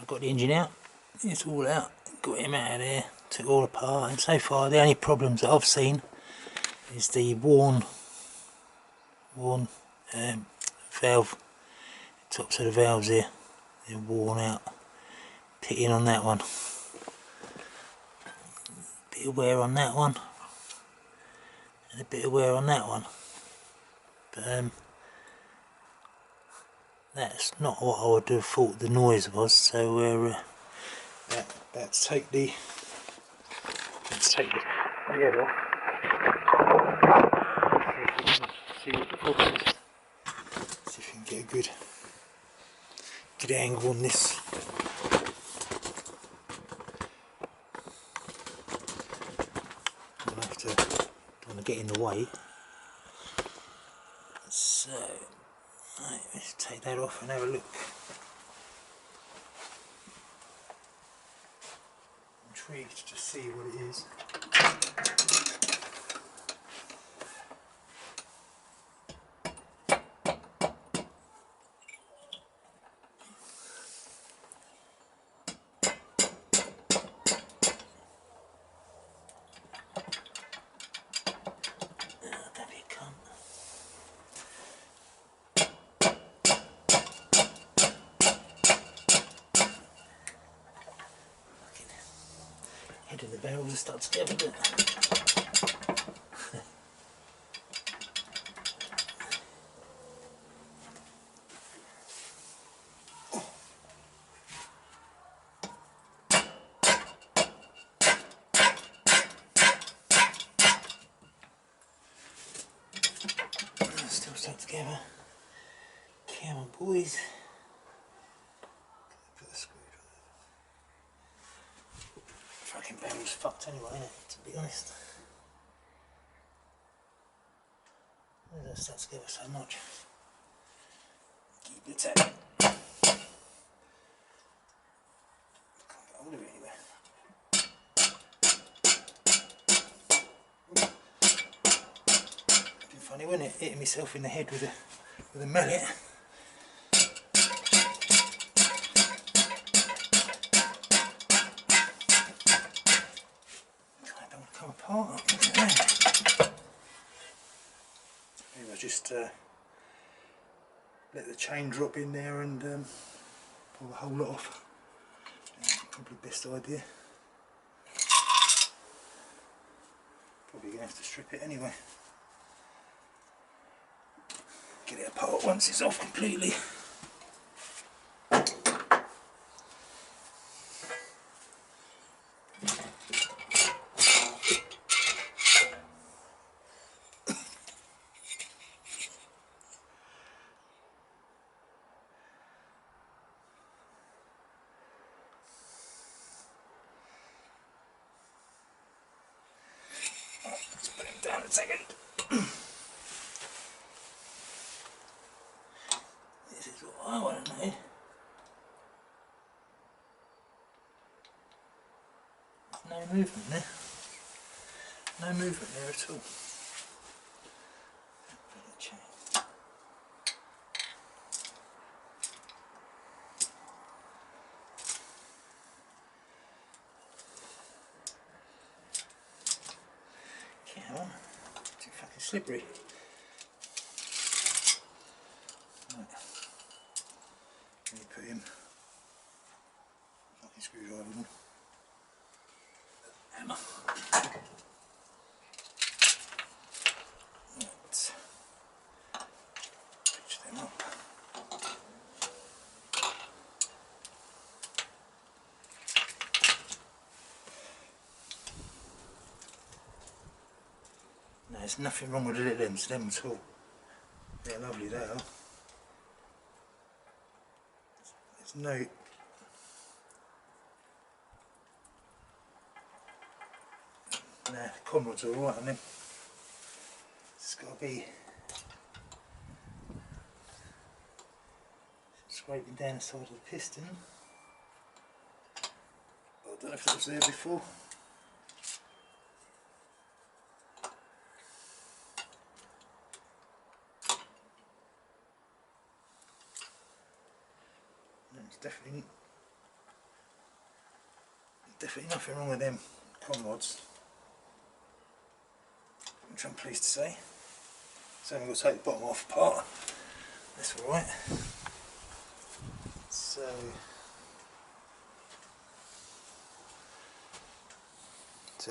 Got the engine out, it's all out, got him out of there, took it all apart, and so far the only problems that I've seen is the worn valve, tops of the valves here, they're worn out, pitting on that one, bit of wear on that one, and a bit of wear on that one, but that's not what I would have thought the noise was, so we're let's take the lid off. See what the problem is. See if we can get a good angle on this. Don't want to get in the way. So right, let's take that off and have a look. I'm intrigued to see what it is. Head of the barrel will start together, but still stuck together. Come on, boys. Fucking barrel's fucked anyway, isn't it, to be honest. Why does that start together so much? Keep it tight. Can't get hold of it anyway. Been funny, wasn't it? Hitting myself in the head with a mallet. Apart. Maybe I just let the chain drop in there and pull the whole lot off. Probably the best idea. Probably going to have to strip it anyway. Get it apart once it's off completely. Let's put him down a second. This is what I want to know. There's no movement there. No movement there at all. Too fucking slippery. Right. Let me put him fucking screwdriver on. Hammer. Right. Pitch them up. There's nothing wrong with the little ends, them at all. They're lovely, they are. There's no... Nah, the conrod's alright on them. It's got to be scraping down the side of the piston. I don't know if that was there before. No, it's definitely nothing wrong with them conrods, which I'm pleased to say. So I'm going to take the bottom off apart. That's alright. So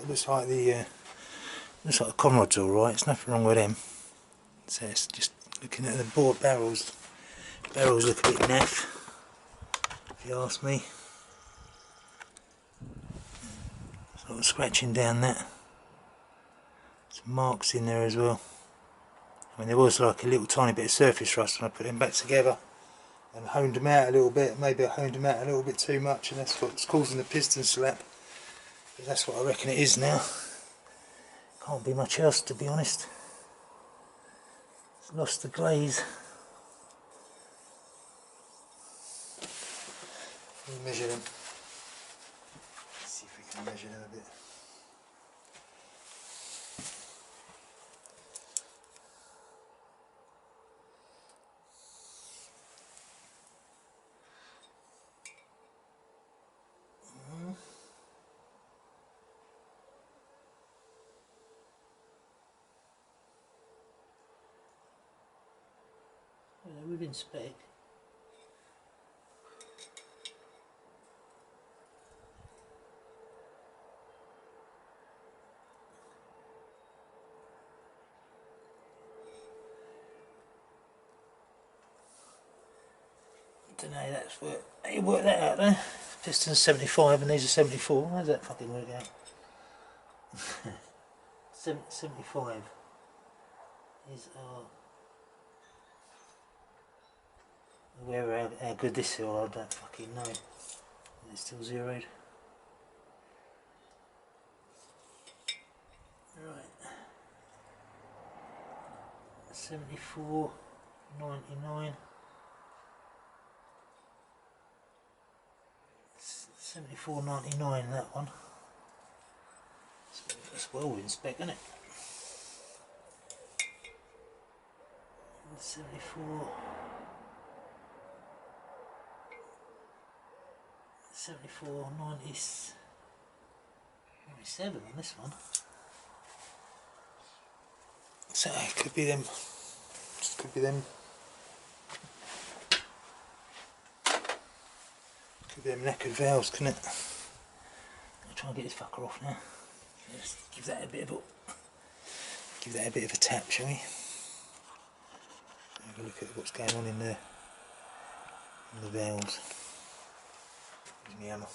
it looks like the conrod's alright. There's nothing wrong with them. So it's just looking at the board barrels. Barrels look a bit naff, if you ask me. Sort of scratching down that. Some marks in there as well. I mean, there was like a little tiny bit of surface rust when I put them back together and honed them out a little bit. Maybe I honed them out a little bit too much, and that's what's causing the piston slap. But that's what I reckon it is now. Can't be much else, to be honest. It's lost the glaze. Let me measure them. Let's see if we can measure them a bit. They're within spec. I don't know, that's work. You work that out there. Piston's 75 and these are 74. How's that fucking work out? 75 is where how good this is, I don't fucking know. It's still zeroed. Right. 74.99. 74.99 that one. That's well in spec, isn't it? 74. 97 on this one. So it could be them. Could be them. Could be them knackered valves, couldn't it? I'll try and get this fucker off now. Let's give that a bit of a tap, shall we? Have a look at what's going on in there. In the valves. Here's my hammer.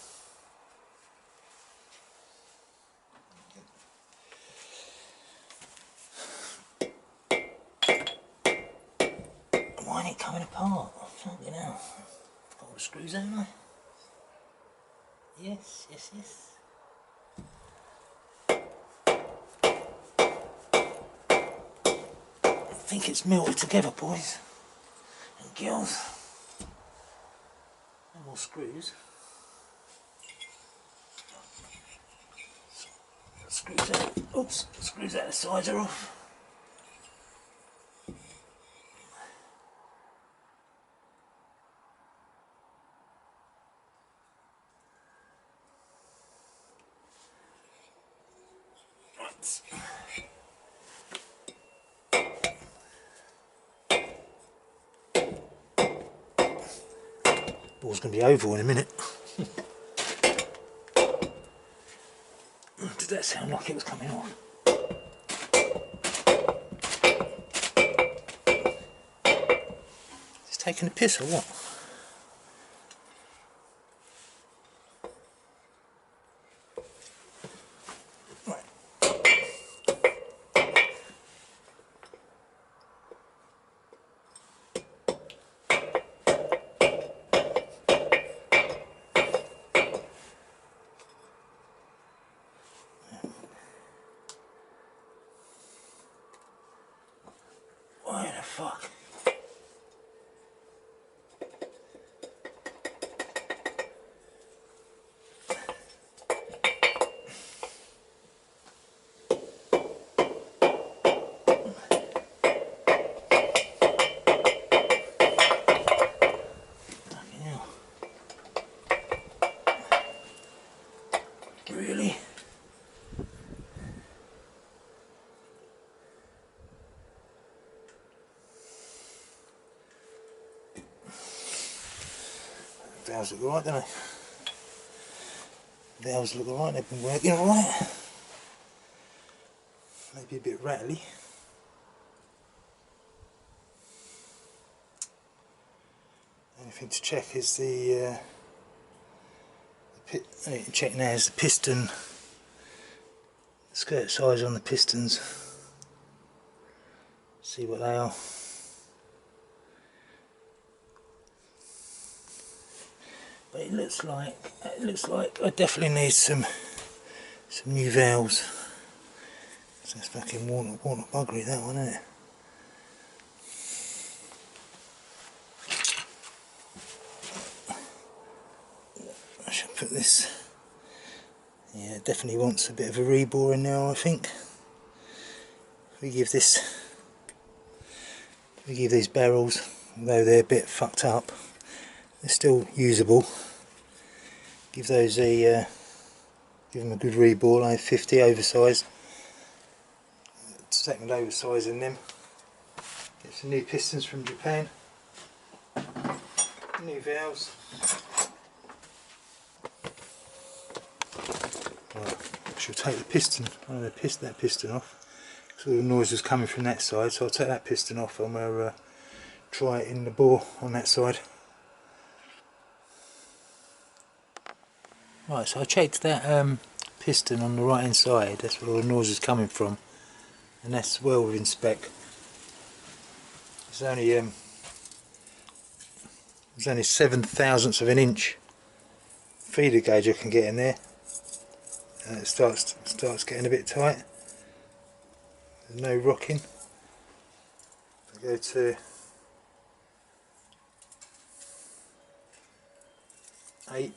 Why ain't it coming apart? Fucking hell. Got all the screws, haven't I? Yes, yes, yes. I think it's melted together, boys and girls. No more screws. Screws out. Oops, screws out the sides are off. Ball's going to be oval in a minute. Did that sound like it was coming on? Is it taking a piss or what? Right. valves look alright, don't they? Valves look alright, they've been working alright. Maybe a bit rattly. Only thing to check is the check now is the piston, skirt size on the pistons. See what they are. But it looks like I definitely need some new valves. So that's fucking worn up buggery, that one, isn't it? I should put this. Yeah, it definitely wants a bit of a rebore in there, I think. We give these barrels, although they're a bit fucked up, they're still usable. Give those give them a good rebore, like 50 oversized. Second oversize in them. Get some new pistons from Japan. New valves. Right, I shall take the piston. I'm going to piss that piston off. So the noise was coming from that side, so I'll take that piston off and we'll try it in the bore on that side. Right, so I checked that piston on the right hand side, that's where all the noise is coming from, and that's well within spec. It's only 7/1000 of an inch feeder gauge I can get in there, and it starts getting a bit tight. There's no rocking. I go to 8.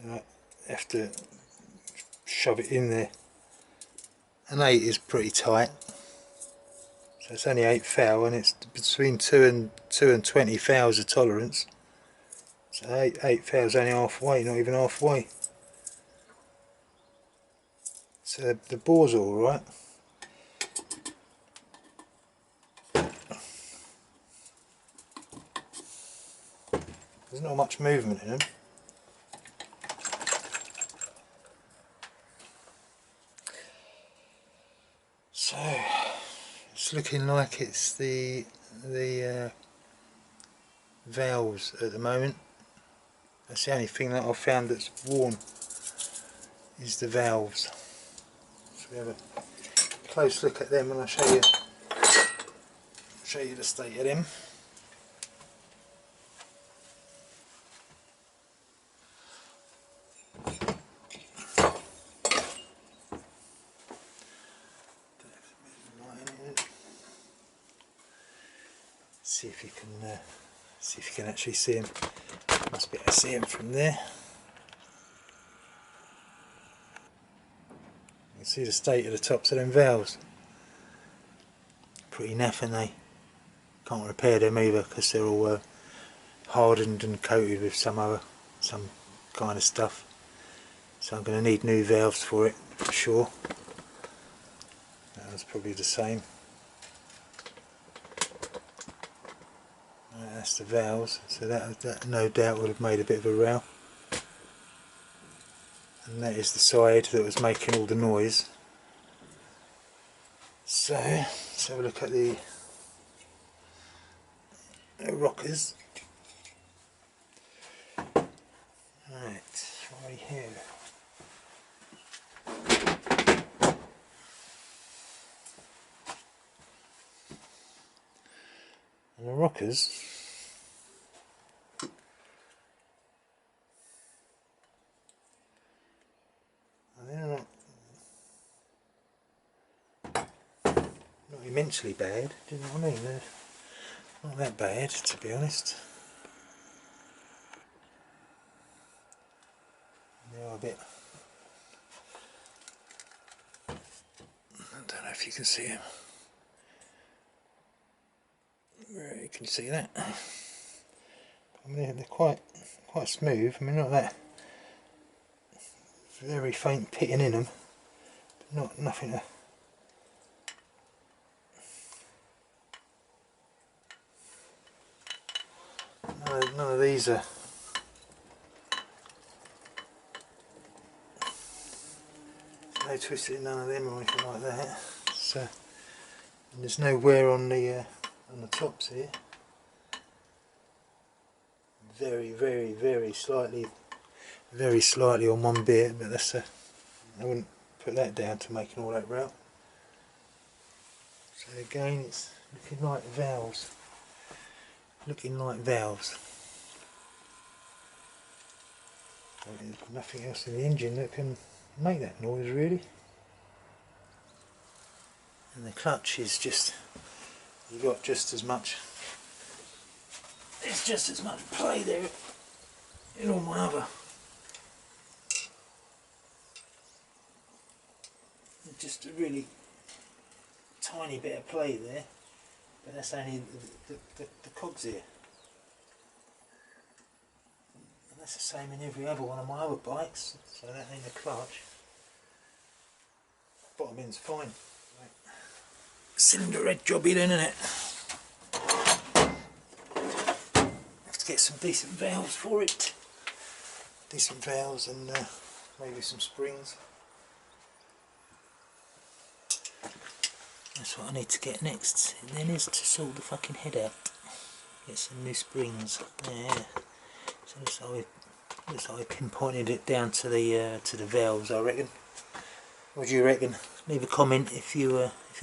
I have to shove it in there. An 8 is pretty tight, so it's only 8 thou, and it's between 2 and 20 thous of tolerance. So 8 thou is only halfway, not even halfway. So the bore's all right. There's not much movement in them. So it's looking like it's the valves at the moment. That's the only thing that I've found that's worn, is the valves. So we have a close look at them and I'll show you the state of them. See if you can actually see them. Must be able to see them from there. You can see the state of the tops of them valves. Pretty naff, and they can't repair them either because they're all hardened and coated with some kind of stuff. So I'm going to need new valves for it, for sure. That was probably the same. That's the valves, so that no doubt would have made a bit of a row. And that is the side that was making all the noise. So let's have a look at the rockers. Right, right here. And the rockers, they're not immensely bad, do you know what I mean? They're not that bad, to be honest. They are a bit, I don't know if you can see them. You can see that. I mean, they're quite smooth. I mean, not that very faint pitting in them, but nothing to. none of these are no twisted in none of them or anything like that. So and there's no wear on the tops here. Very slightly on one bit, but that's I wouldn't put that down to making all that route. So again, it's looking like valves. There's nothing else in the engine that can make that noise really. And the clutch is just, you've got just as much, there's just as much play there in all my other. Just a really tiny bit of play there, but that's only the cogs here. And that's the same in every other one of my other bikes, so that ain't the clutch. Bottom end's fine. Right. Cylinder head jobby then, isn't it? Have to get some decent valves for it. Decent valves and maybe some springs. That's what I need to get next, and then is to sort the fucking head out. Get some new springs. Yeah. So looks like we pinpointed it down to the valves, I reckon. What do you reckon? Leave a comment if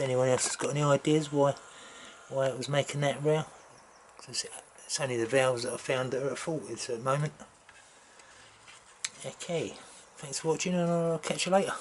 anyone else has got any ideas why it was making that row. Because it's only the valves that I found that are at fault at the moment. Okay, thanks for watching, and I'll catch you later.